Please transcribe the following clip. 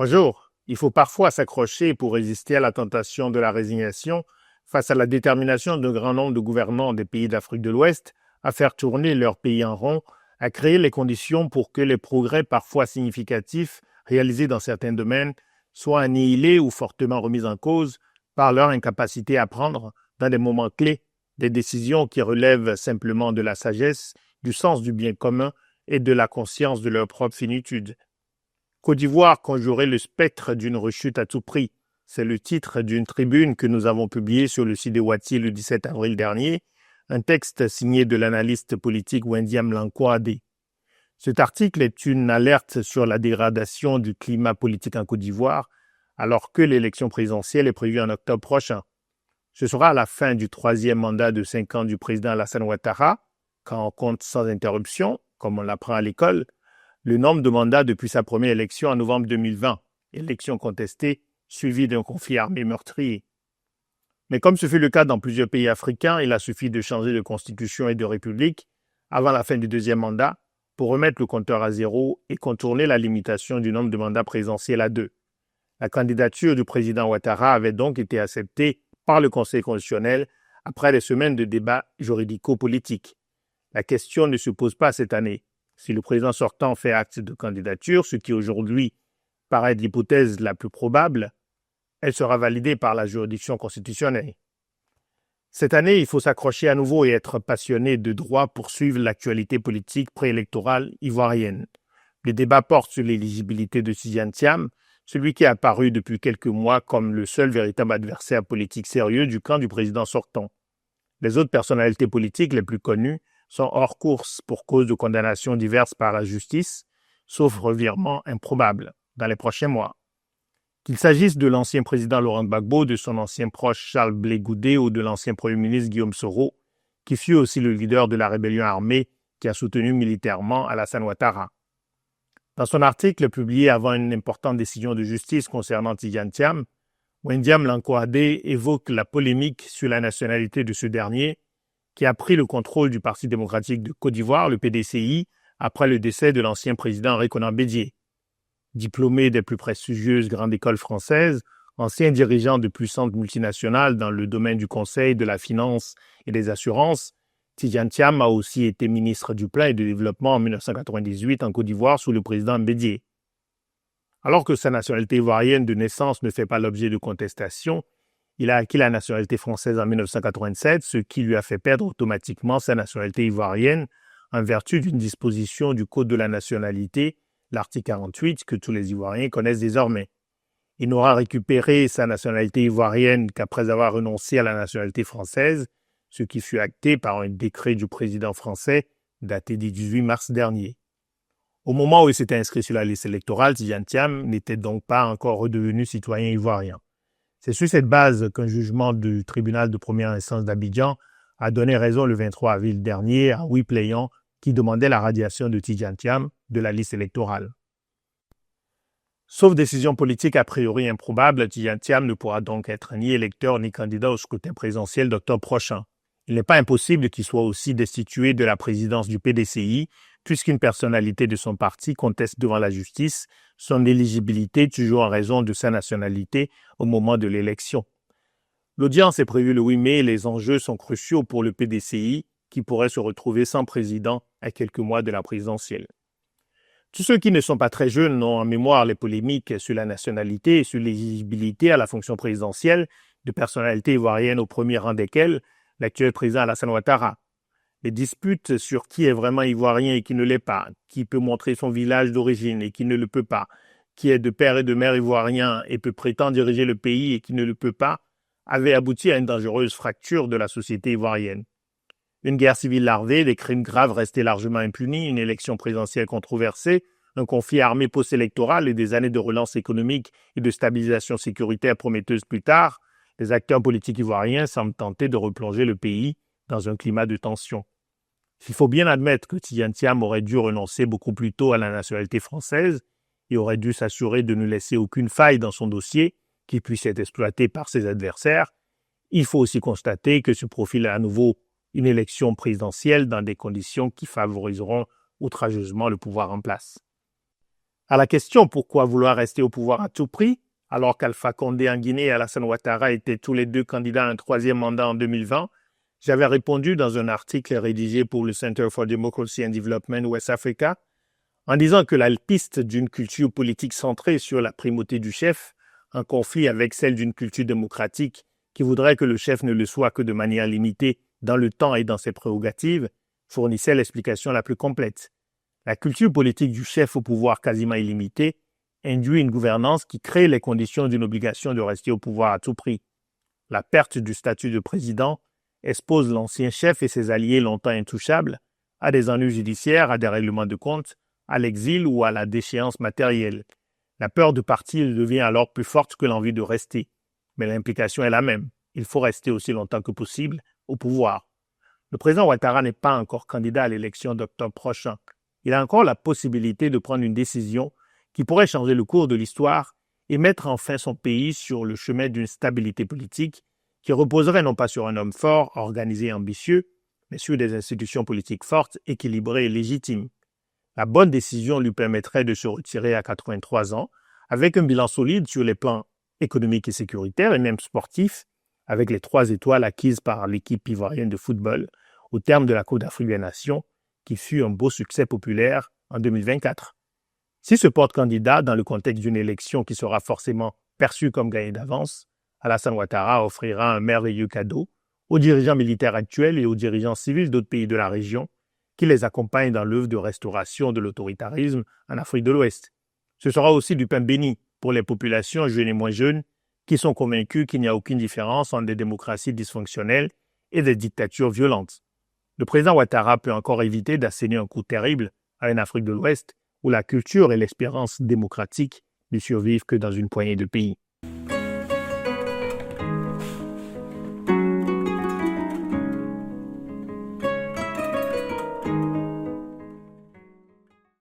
Bonjour. Il faut parfois s'accrocher pour résister à la tentation de la résignation face à la détermination d'un grand nombre de gouvernants des pays d'Afrique de l'Ouest à faire tourner leur pays en rond, à créer les conditions pour que les progrès parfois significatifs réalisés dans certains domaines soient annihilés ou fortement remis en cause par leur incapacité à prendre, dans des moments clés, des décisions qui relèvent simplement de la sagesse, du sens du bien commun et de la conscience de leur propre finitude. Côte d'Ivoire conjurait le spectre d'une rechute à tout prix. C'est le titre d'une tribune que nous avons publiée sur le site de Wati le 17 avril dernier, un texte signé de l'analyste politique Wendiam Lankwade. Cet article est une alerte sur la dégradation du climat politique en Côte d'Ivoire, alors que l'élection présidentielle est prévue en octobre prochain. Ce sera à la fin du 3e mandat de 5 ans du président Alassane Ouattara, quand on compte sans interruption, comme on l'apprend à l'école, le nombre de mandats depuis sa première élection en novembre 2020, élection contestée, suivie d'un conflit armé meurtrier. Mais comme ce fut le cas dans plusieurs pays africains, il a suffi de changer de constitution et de république avant la fin du 2e mandat pour remettre le compteur à zéro et contourner la limitation du nombre de mandats présidentiels à 2. La candidature du président Ouattara avait donc été acceptée par le Conseil constitutionnel après des semaines de débats juridico-politiques. La question ne se pose pas cette année. Si le président sortant fait acte de candidature, ce qui aujourd'hui paraît l'hypothèse la plus probable, elle sera validée par la juridiction constitutionnelle. Cette année, il faut s'accrocher à nouveau et être passionné de droit pour suivre l'actualité politique préélectorale ivoirienne. Le débat porte sur l'éligibilité de Tidjane Thiam, celui qui est apparu depuis quelques mois comme le seul véritable adversaire politique sérieux du camp du président sortant. Les autres personnalités politiques les plus connues sont hors course pour cause de condamnations diverses par la justice, sauf revirement improbable dans les prochains mois. Qu'il s'agisse de l'ancien président Laurent Gbagbo, de son ancien proche Charles Blé Goudé ou de l'ancien premier ministre Guillaume Soro, qui fut aussi le leader de la rébellion armée qui a soutenu militairement Alassane Ouattara. Dans son article publié avant une importante décision de justice concernant Tidjane Thiam, Wendiam Lankwade évoque la polémique sur la nationalité de ce dernier, qui a pris le contrôle du Parti démocratique de Côte d'Ivoire, le PDCI, après le décès de l'ancien président Henri Konan Bédié. Diplômé des plus prestigieuses grandes écoles françaises, ancien dirigeant de puissantes multinationales dans le domaine du conseil, de la finance et des assurances, Tidjane Thiam a aussi été ministre du Plan et du Développement en 1998 en Côte d'Ivoire sous le président Bédié. Alors que sa nationalité ivoirienne de naissance ne fait pas l'objet de contestation, il a acquis la nationalité française en 1987, ce qui lui a fait perdre automatiquement sa nationalité ivoirienne en vertu d'une disposition du Code de la nationalité, l'article 48, que tous les Ivoiriens connaissent désormais. Il n'aura récupéré sa nationalité ivoirienne qu'après avoir renoncé à la nationalité française, ce qui fut acté par un décret du président français daté du 18 mars dernier. Au moment où il s'était inscrit sur la liste électorale, Tidjane Thiam n'était donc pas encore redevenu citoyen ivoirien. C'est sur cette base qu'un jugement du tribunal de première instance d'Abidjan a donné raison le 23 avril dernier à Louis Pléyan qui demandait la radiation de Tidjane Thiam de la liste électorale. Sauf décision politique a priori improbable, Tidjane Thiam ne pourra donc être ni électeur ni candidat au scrutin présidentiel d'octobre prochain. Il n'est pas impossible qu'il soit aussi destitué de la présidence du PDCI, puisqu'une personnalité de son parti conteste devant la justice son éligibilité toujours en raison de sa nationalité au moment de l'élection. L'audience est prévue le 8 mai et les enjeux sont cruciaux pour le PDCI qui pourrait se retrouver sans président à quelques mois de la présidentielle. Tous ceux qui ne sont pas très jeunes ont en mémoire les polémiques sur la nationalité et sur l'éligibilité à la fonction présidentielle de personnalités ivoiriennes au premier rang desquelles l'actuel président Alassane Ouattara. Les disputes sur qui est vraiment ivoirien et qui ne l'est pas, qui peut montrer son village d'origine et qui ne le peut pas, qui est de père et de mère ivoirien et peut prétendre diriger le pays et qui ne le peut pas, avaient abouti à une dangereuse fracture de la société ivoirienne. Une guerre civile larvée, des crimes graves restés largement impunis, une élection présidentielle controversée, un conflit armé post-électoral et des années de relance économique et de stabilisation sécuritaire prometteuses plus tard, les acteurs politiques ivoiriens semblent tenter de replonger le pays dans un climat de tension. Il faut bien admettre que Tidjane Thiam aurait dû renoncer beaucoup plus tôt à la nationalité française et aurait dû s'assurer de ne laisser aucune faille dans son dossier qui puisse être exploité par ses adversaires. Il faut aussi constater que se profile à nouveau une élection présidentielle dans des conditions qui favoriseront outrageusement le pouvoir en place. À la question pourquoi vouloir rester au pouvoir à tout prix, alors qu'Alpha Condé en Guinée et Alassane Ouattara étaient tous les deux candidats à un troisième mandat en 2020, j'avais répondu dans un article rédigé pour le Center for Democracy and Development West Africa en disant que la piste d'une culture politique centrée sur la primauté du chef, en conflit avec celle d'une culture démocratique qui voudrait que le chef ne le soit que de manière limitée dans le temps et dans ses prérogatives, fournissait l'explication la plus complète. La culture politique du chef au pouvoir quasiment illimité induit une gouvernance qui crée les conditions d'une obligation de rester au pouvoir à tout prix. La perte du statut de président expose l'ancien chef et ses alliés longtemps intouchables à des ennuis judiciaires, à des règlements de comptes, à l'exil ou à la déchéance matérielle. La peur de partir devient alors plus forte que l'envie de rester. Mais l'implication est la même. Il faut rester aussi longtemps que possible au pouvoir. Le président Ouattara n'est pas encore candidat à l'élection d'octobre prochain. Il a encore la possibilité de prendre une décision qui pourrait changer le cours de l'histoire et mettre enfin son pays sur le chemin d'une stabilité politique qui reposerait non pas sur un homme fort, organisé et ambitieux, mais sur des institutions politiques fortes, équilibrées et légitimes. La bonne décision lui permettrait de se retirer à 83 ans, avec un bilan solide sur les plans économiques et sécuritaires et même sportifs, avec les 3 étoiles acquises par l'équipe ivoirienne de football au terme de la Coupe d'Afrique des Nations, qui fut un beau succès populaire en 2024. Si se porte candidat dans le contexte d'une élection qui sera forcément perçue comme gagnée d'avance, Alassane Ouattara offrira un merveilleux cadeau aux dirigeants militaires actuels et aux dirigeants civils d'autres pays de la région qui les accompagnent dans l'œuvre de restauration de l'autoritarisme en Afrique de l'Ouest. Ce sera aussi du pain béni pour les populations jeunes et moins jeunes qui sont convaincus qu'il n'y a aucune différence entre des démocraties dysfonctionnelles et des dictatures violentes. Le président Ouattara peut encore éviter d'asséner un coup terrible à une Afrique de l'Ouest où la culture et l'espérance démocratique ne survivent que dans une poignée de pays.